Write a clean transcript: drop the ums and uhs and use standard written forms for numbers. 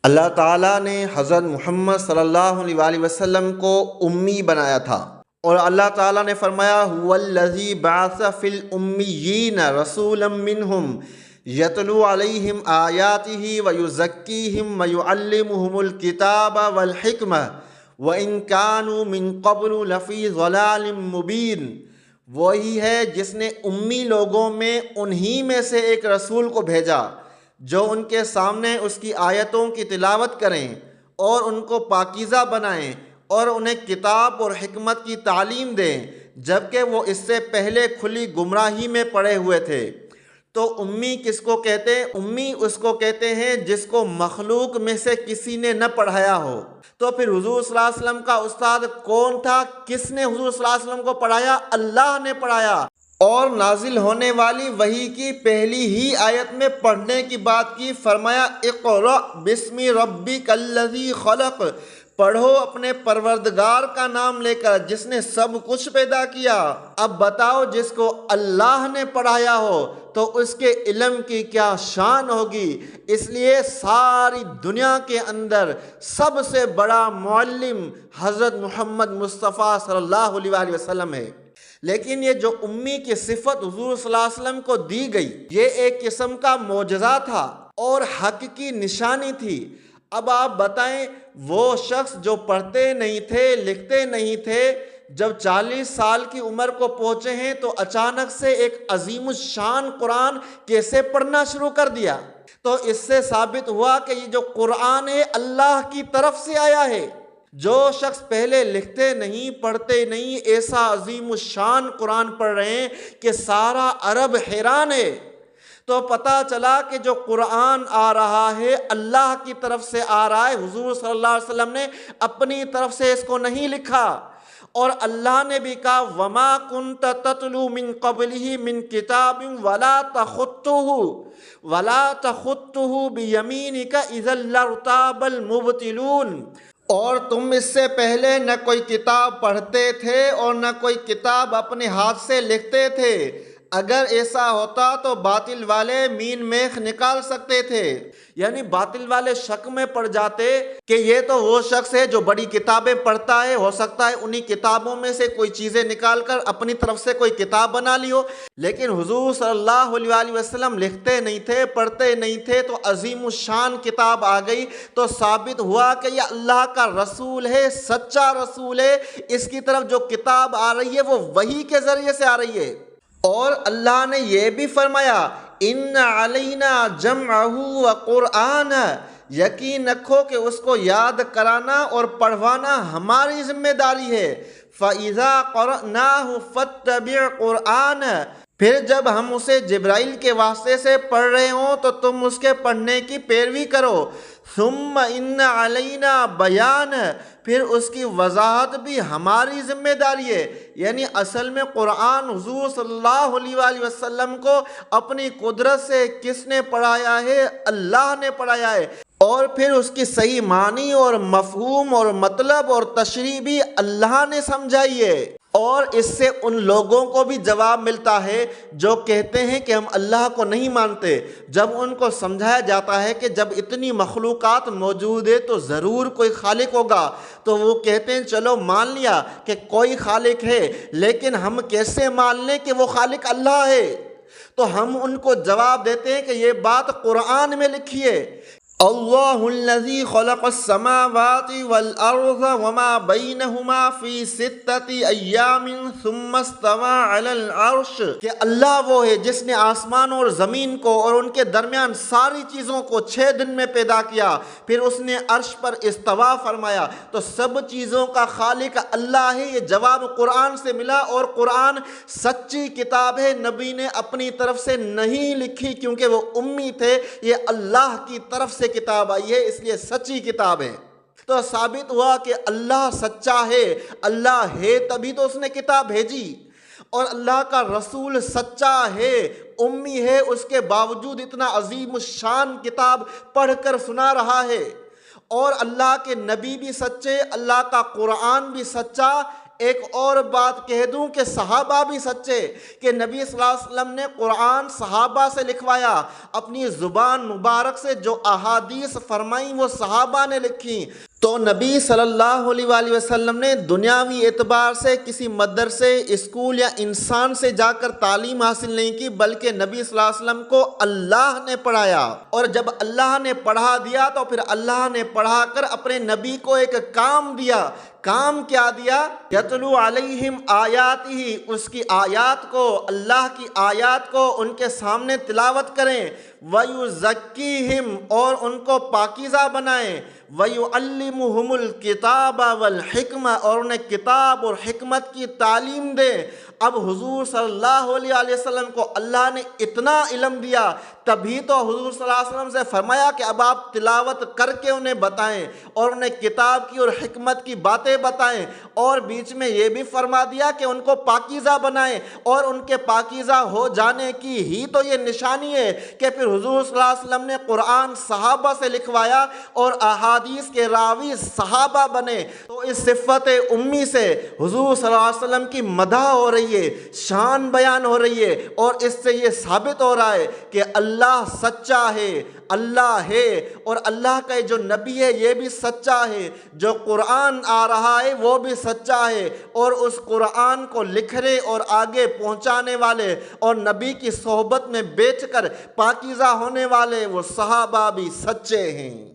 اللہ تعالیٰ نے حضرت محمد صلی اللہ علیہ وآلہ وسلم کو امی بنایا تھا، اور اللہ تعالیٰ نے فرمایا هُوَ الَّذِي بَعَثَ فِي الْأُمِّيِّينَ رَسُولًا مِّنْهُمْ يَتْلُو عَلَيْهِمْ آيَاتِهِ وَيُزَكِّيهِمْ وَيُعَلِّمُهُمُ الْكِتَابَ وَالْحِكْمَةَ وَإِنْ كَانُوا مِنْ قَبْلُ لَفِي ضَلَالٍ مُبِينٍ۔ وہی ہے جس نے امی لوگوں میں انہی میں سے ایک رسول کو بھیجا جو ان کے سامنے اس کی آیتوں کی تلاوت کریں اور ان کو پاکیزہ بنائیں اور انہیں کتاب اور حکمت کی تعلیم دیں، جبکہ وہ اس سے پہلے کھلی گمراہی میں پڑے ہوئے تھے۔ تو امی کس کو کہتے ہیں؟ امی اس کو کہتے ہیں جس کو مخلوق میں سے کسی نے نہ پڑھایا ہو۔ تو پھر حضور صلی اللہ علیہ وسلم کا استاد کون تھا؟ کس نے حضور صلی اللہ علیہ وسلم کو پڑھایا؟ اللہ نے پڑھایا، اور نازل ہونے والی وحی کی پہلی ہی آیت میں پڑھنے کی بات کی، فرمایا اقرأ بسم ربک الذی خلق، پڑھو اپنے پروردگار کا نام لے کر جس نے سب کچھ پیدا کیا۔ اب بتاؤ جس کو اللہ نے پڑھایا ہو تو اس کے علم کی کیا شان ہوگی۔ اس لیے ساری دنیا کے اندر سب سے بڑا معلم حضرت محمد مصطفیٰ صلی اللہ علیہ وآلہ وسلم ہے۔ لیکن یہ جو امی کی صفت حضور صلی اللہ علیہ وسلم کو دی گئی، یہ ایک قسم کا معجزہ تھا اور حق کی نشانی تھی۔ اب آپ بتائیں، وہ شخص جو پڑھتے نہیں تھے، لکھتے نہیں تھے، جب 40 سال کی عمر کو پہنچے ہیں تو اچانک سے ایک عظیم الشان قرآن کیسے پڑھنا شروع کر دیا؟ تو اس سے ثابت ہوا کہ یہ جو قرآن ہے اللہ کی طرف سے آیا ہے۔ جو شخص پہلے لکھتے نہیں، پڑھتے نہیں، ایسا عظیم الشان قرآن پڑھ رہے ہیں کہ سارا عرب حیران ہے۔ تو پتہ چلا کہ جو قرآن آ رہا ہے اللہ کی طرف سے آ رہا ہے، حضور صلی اللہ علیہ وسلم نے اپنی طرف سے اس کو نہیں لکھا۔ اور اللہ نے بھی کہا وَمَا كُنْتَ تَتْلُو مِن قَبْلِهِ مِن كِتَابٍ وَلَا تَخُطُّهُ بِيَمِينِكَ إِذًا لَارْتَابَ الْمُبْطِلُونَ، اور تم اس سے پہلے نہ کوئی کتاب پڑھتے تھے اور نہ کوئی کتاب اپنے ہاتھ سے لکھتے تھے۔ اگر ایسا ہوتا تو باطل والے مین میخ نکال سکتے تھے، یعنی باطل والے شک میں پڑ جاتے کہ یہ تو وہ شخص ہے جو بڑی کتابیں پڑھتا ہے، ہو سکتا ہے انہی کتابوں میں سے کوئی چیزیں نکال کر اپنی طرف سے کوئی کتاب بنا لی ہو۔ لیکن حضور صلی اللہ علیہ وآلہ وسلم لکھتے نہیں تھے، پڑھتے نہیں تھے، تو عظیم الشان کتاب آ گئی، تو ثابت ہوا کہ یہ اللہ کا رسول ہے، سچا رسول ہے۔ اس کی طرف جو کتاب آ رہی ہے وہ وحی کے ذریعے سے آ رہی ہے۔ اور اللہ نے یہ بھی فرمایا ان علینا جمعہ وقرآن، یقین رکھو کہ اس کو یاد کرانا اور پڑھوانا ہماری ذمہ داری ہے۔ فَإِذَا قَرَأْنَاهُ فَاتَّبِعْ قُرْآنَ، پھر جب ہم اسے جبرائیل کے واسطے سے پڑھ رہے ہوں تو تم اس کے پڑھنے کی پیروی کرو۔ ثُمَّ إِنَّ عَلَيْنَا بَيَانَ، پھر اس کی وضاحت بھی ہماری ذمہ داری ہے۔ یعنی اصل میں قرآن حضور صلی اللہ علیہ وآلہ وسلم کو اپنی قدرت سے کس نے پڑھایا ہے؟ اللہ نے پڑھایا ہے، اور پھر اس کی صحیح معنی اور مفہوم اور مطلب اور تشریح بھی اللہ نے سمجھائی ہے۔ اور اس سے ان لوگوں کو بھی جواب ملتا ہے جو کہتے ہیں کہ ہم اللہ کو نہیں مانتے۔ جب ان کو سمجھایا جاتا ہے کہ جب اتنی مخلوقات موجود ہے تو ضرور کوئی خالق ہوگا، تو وہ کہتے ہیں چلو مان لیا کہ کوئی خالق ہے، لیکن ہم کیسے مان لیں کہ وہ خالق اللہ ہے؟ تو ہم ان کو جواب دیتے ہیں کہ یہ بات قرآن میں لکھی ہے، اللہ الذی خلق السماوات والارض وما بینہما فی ستۃ ایام ثم استوى علی العرش، کہ اللہ وہ ہے جس نے آسمان اور زمین کو اور ان کے درمیان ساری چیزوں کو 6 دن میں پیدا کیا، پھر اس نے عرش پر استوا فرمایا۔ تو سب چیزوں کا خالق اللہ ہے، یہ جواب قرآن سے ملا، اور قرآن سچی کتاب ہے، نبی نے اپنی طرف سے نہیں لکھی کیونکہ وہ امی تھے، یہ اللہ کی طرف سے کتاب آئی ہے، اس لیے سچی کتاب ہے۔ تو ثابت ہوا کہ اللہ سچا ہے، اللہ ہے تبھی تو اس نے کتاب بھیجی، اور اللہ کا رسول سچا ہے، امی ہے، اس کے باوجود اتنا عظیم الشان کتاب پڑھ کر سنا رہا ہے۔ اور اللہ کے نبی بھی سچے، اللہ کا قرآن بھی سچا، ایک اور بات کہہ دوں کہ صحابہ بھی سچے، کہ نبی صلی اللہ علیہ وسلم نے قرآن صحابہ سے لکھوایا، اپنی زبان مبارک سے جو احادیث فرمائیں وہ صحابہ نے لکھی۔ تو نبی صلی اللہ علیہ وآلہ وسلم نے دنیاوی اعتبار سے کسی مدرسے، اسکول یا انسان سے جا کر تعلیم حاصل نہیں کی، بلکہ نبی صلی اللہ علیہ وسلم کو اللہ نے پڑھایا، اور جب اللہ نے پڑھا دیا تو پھر اللہ نے پڑھا کر اپنے نبی کو ایک کام دیا۔ کام کیا دیا؟ یتلو علیہم آیاتہ، اس کی آیات کو، اللہ کی آیات کو ان کے سامنے تلاوت کریں، وَيُزَكِّيهِمْ، اور ان کو پاکیزہ بنائیں، وَيُعَلِّمُهُمُ الْكِتَابَ وَالْحِكْمَةَ، اور انہیں کتاب اور حکمت کی تعلیم دیں۔ اب حضور صلی اللہ علیہ وسلم کو اللہ نے اتنا علم دیا، تبھی تو حضور صلی اللہ علیہ وسلم سے فرمایا کہ اب آپ تلاوت کر کے انہیں بتائیں اور انہیں کتاب کی اور حکمت کی باتیں بتائیں، اور بیچ میں یہ بھی فرما دیا کہ ان کو پاکیزہ بنائیں، اور ان کے پاکیزہ ہو جانے کی ہی تو یہ نشانی ہے کہ پھر حضور صلی اللہ علیہ وسلم نے قرآن صحابہ سے لکھوایا اور احادیث کے راوی صحابہ بنے۔ تو اس صفت امی سے حضور صلی اللہ علیہ وسلم کی مدح ہو رہی ہے، شان بیان ہو رہی ہے، اور اس سے یہ ثابت ہو رہا ہے کہ اللہ سچا ہے، اللہ ہے، اور اللہ کا جو نبی ہے یہ بھی سچا ہے، جو قرآن آ رہا ہے وہ بھی سچا ہے، اور اس قرآن کو لکھنے اور آگے پہنچانے والے اور نبی کی صحبت میں بیٹھ کر پاکیزہ ہونے والے وہ صحابہ بھی سچے ہیں۔